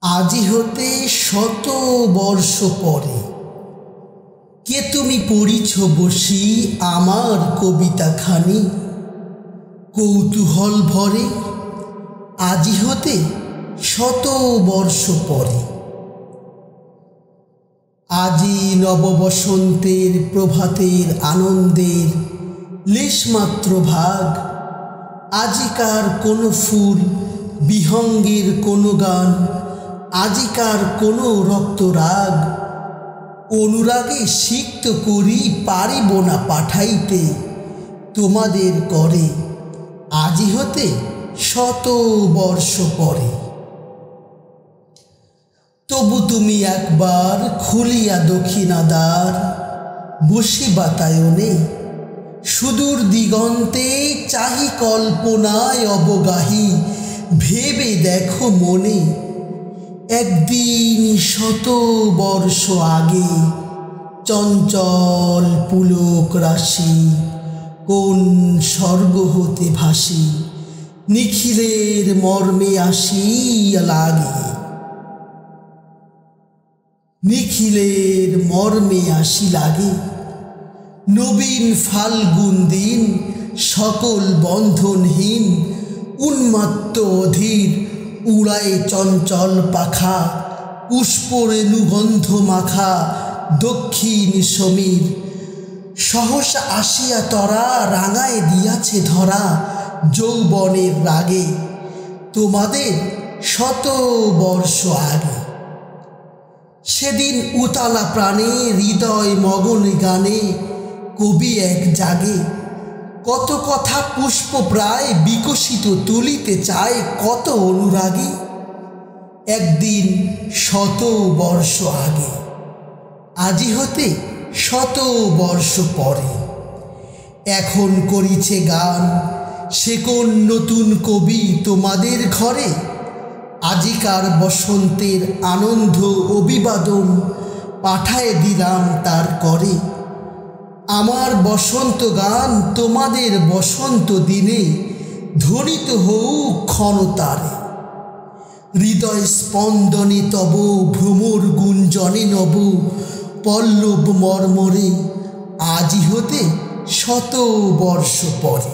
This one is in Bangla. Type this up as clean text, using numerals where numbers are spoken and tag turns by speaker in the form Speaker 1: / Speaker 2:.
Speaker 1: আজি হতে শত বর্ষ পরে কে তুমি পড়িছ বসি আমার কবিতাখানি কৌতূহল ভরে। আজি হতে শত বর্ষ পরে আজি নববসন্তের প্রভাতের আনন্দের লেশমাত্র ভাগ। আজিকার কোনো ফুল বিহঙ্গের কোনো গান, আজিকার কোনো রক্তরাগ। অনুরাগে সিক্ত করি পারিব না পাঠাইতে তোমাদের করে। আজি হতে শত বর্ষ পরে তবু তুমি একবার খুলিয়া দক্ষিণাদ্বার বসি বাতায়নে। সুদূর দিগন্তে চাহি কল্পনায় অবগাহী ভেবে দেখো মনে। একদিন শত বর্ষ আগে চঞ্চল পুলক রাশি কোন স্বর্গ হতে ভাসি নিখিলের মর্মে আসিয়া লাগে। নিখিলের মর্মে আসি লাগে। নবীন ফাল্গুন দিন সকল বন্ধনহীন উন্মাত্ত অধীর উড়ায় চঞ্চল পাখা পুষ্পরেণুগন্ধ মাখা দক্ষিণ সমীর। সহসা আসিয়া তরা রাঙায় দিয়াছে ধরা যৌবনের রাগে তোমাদের শত বর্ষ আগে। সেদিন উতালা প্রাণে হৃদয় মগন গানে কবি এক জাগে। কত কথা পুষ্প প্রায় বিকশিত তুলিতে চায় কত অনুরাগী। একদিন শত বর্ষ আগে আজি হতে শত বর্ষ পরে এখন করিছে গান সে কোন নতুন কবি তোমাদের ঘরে। আজিকার বসন্তের আনন্দ অভিবাদন পাঠায় দিলাম তার করে। আমার বসন্ত গান তোমাদের বসন্ত দিনে ধ্বনিত হউক ক্ষণতারে। হৃদয় স্পন্দনে তব ভ্রমর গুঞ্জনে নব পল্লব মর্মরে আজি হতে শত বর্ষ পরে।